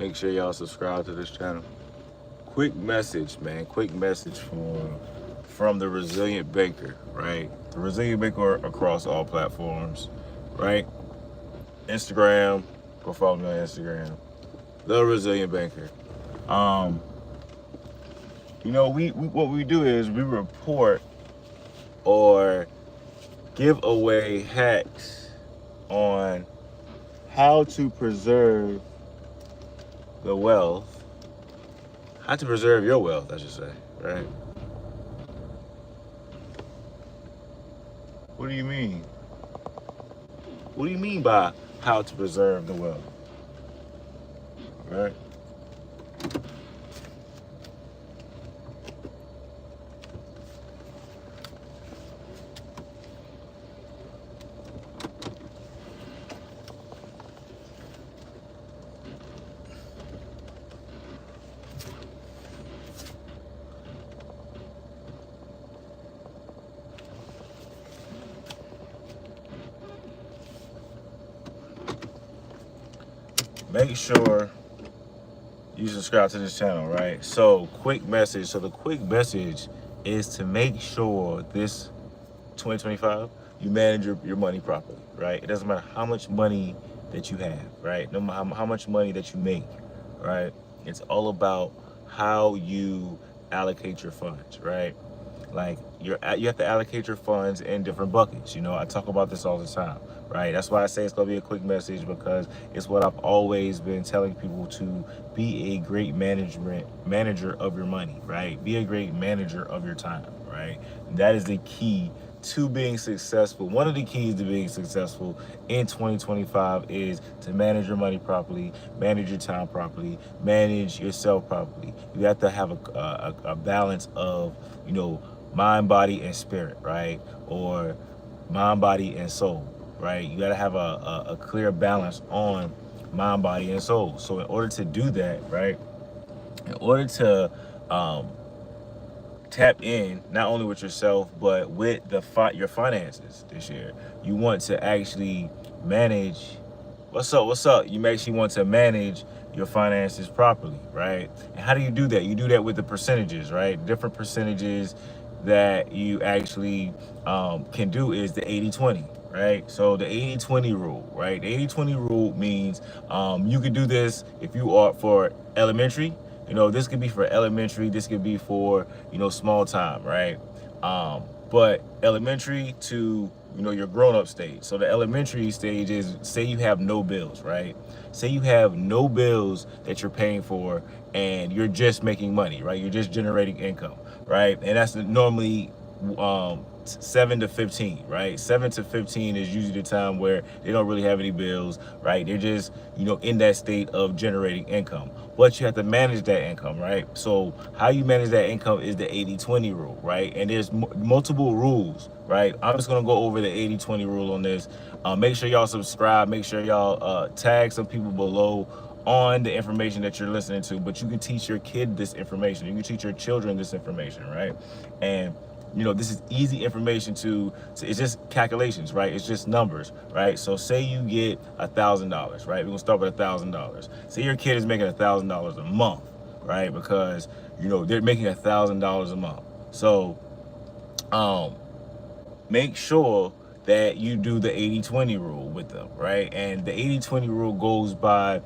Make sure y'all subscribe to this channel. Quick message, man. Quick message from the Resilient Banker, right? The Resilient Banker across all platforms, right? Instagram, go follow me on Instagram. The Resilient Banker. Um, we what we do is we report or give away hacks on how to preserve the wealth, how to preserve your wealth, I should say, right? What do you mean? What do you mean by how to preserve the wealth, right? Make sure you subscribe to this channel, right? So quick message. So the quick message is to make sure this 2025 you manage your money properly, right? It doesn't matter how much money that you have, right? No matter how much money that you make, right? It's all about how you allocate your funds, right? Like you have to allocate your funds in different buckets. I talk about this all the time, right? That's why I say it's gonna be a quick message, because it's what I've always been telling people: to be a great manager of your money, right? Be a great manager of your time, right? That is the key to being successful. One of the keys to being successful in 2025 is to manage your money properly, manage your time properly, manage yourself properly. You have to have a balance of, mind, body, and spirit, right? Or mind, body, and soul, right? You got to have a clear balance on mind, body, and soul. So in order to do that, right, in order to tap in not only with yourself but with your finances this year, you want to actually manage. What's up? You actually want to manage your finances properly, right? And how do you do that? You do that with the percentages, right? Different percentages that you actually can do is the 80-20, right? So the 80-20 rule, right? The 80-20 rule means you could do this if you are for elementary. This could be for elementary, this could be for, small time, right? But elementary to, your grown-up stage. So the elementary stage is, say you have no bills, right? Say you have no bills that you're paying for and you're just making money, right? You're just generating income, right? And that's normally 7 to 15, right? 7 to 15 is usually the time where they don't really have any bills, right? They're just, in that state of generating income. But you have to manage that income, right? So how you manage that income is the 80-20 rule, right? And there's multiple rules, right? I'm just gonna go over the 80-20 rule on this. Make sure y'all subscribe. Make sure y'all tag some people below on the information that you're listening to. But you can teach your kid this information. You can teach your children this information, right? And this is easy information to it's just calculations, right? It's just numbers, right? So say you get $1,000, right? We're gonna start with $1,000. Say your kid is making $1,000 a month, right? Because they're making $1,000 a month. So make sure that you do the 80-20 rule with them, right? And the 80-20 rule goes by,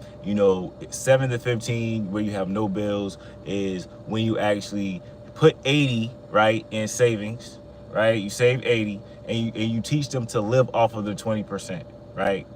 7 to 15, where you have no bills, is when you actually put 80, right, in savings, right? You save 80 and you teach them to live off of the 20%, right?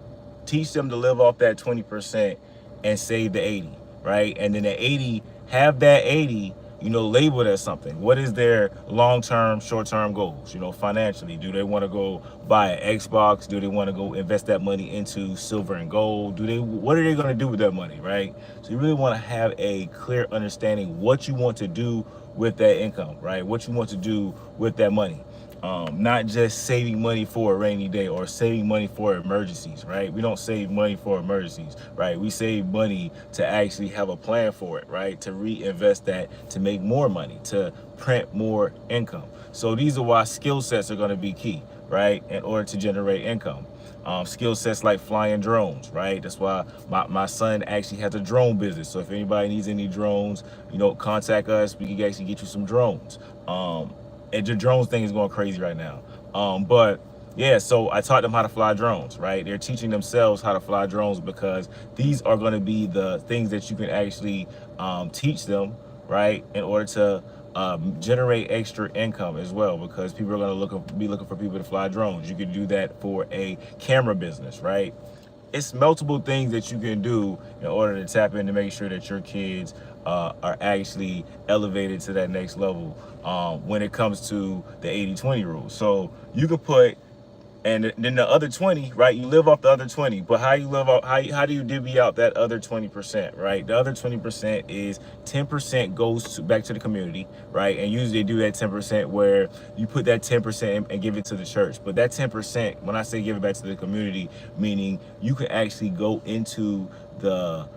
Teach them to live off that 20% and save the 80, right? And then the 80, have that 80, labeled as something. What is their long-term, short-term goals, financially? Do they want to go buy an Xbox? Do they want to go invest that money into silver and gold? What are they going to do with that money, right? So you really want to have a clear understanding what you want to do with that income, right? What you want to do with that money. Not just saving money for a rainy day or saving money for emergencies, right? We don't save money for emergencies, right? We save money to actually have a plan for it, right? To reinvest that, to make more money, to print more income. So these are why skill sets are going to be key, right, in order to generate income. Skill sets like flying drones, right? That's why my son actually has a drone business. So if anybody needs any drones, contact us. We can actually get you some drones. And the drones thing is going crazy right now. But yeah, so I taught them how to fly drones, right? They're teaching themselves how to fly drones because these are going to be the things that you can actually teach them, right, in order to generate extra income as well, because people are going to be looking for people to fly drones. You can do that for a camera business, right? It's multiple things that you can do in order to tap in to make sure that your kids are actually elevated to that next level when it comes to the 80-20 rule. So you can put, and then the other 20, right? You live off the other 20, but how you live off, how do you divvy out that other 20%, right? The other 20% is 10% goes back to the community, right? And usually they do that 10% where you put that 10% and give it to the church. But that 10%, when I say give it back to the community, meaning you can actually go into the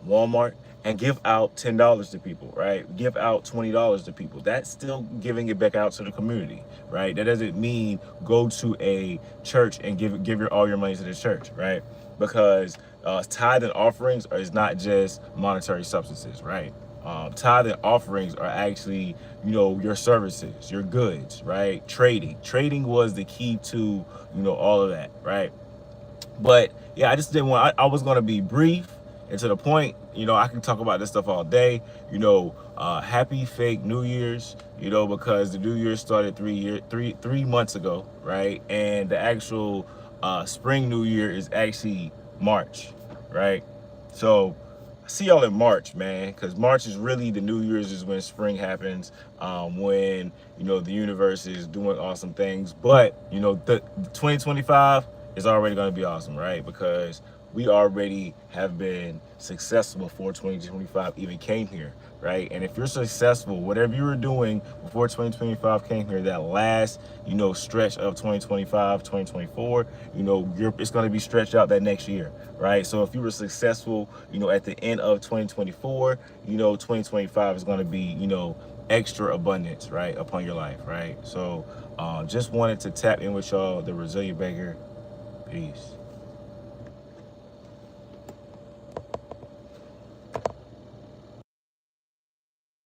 Walmart and give out $10 to people, right? Give out $20 to people. That's still giving it back out to the community, right? That doesn't mean go to a church and give all your money to the church, right? Because tithe and offerings is not just monetary substances, right? Tithe and offerings are actually, your services, your goods, right? Trading was the key to, all of that, right? But yeah, I just didn't want, I was going to be brief and to the point. I can talk about this stuff all day. Happy fake New Year's, because the New Year started 3 months ago, right? And the actual spring New Year is actually March, right? So I see y'all in March, man, because March is really the New Year's, is when spring happens, when the universe is doing awesome things. But the 2025 is already going to be awesome, right? Because we already have been successful before 2025 even came here, right? And if you're successful, whatever you were doing before 2025 came here, that last, stretch of 2025, 2024, it's going to be stretched out that next year, right? So if you were successful, at the end of 2024, 2025 is going to be, extra abundance, right, upon your life, right? So just wanted to tap in with y'all, the Resilient Banker. Peace.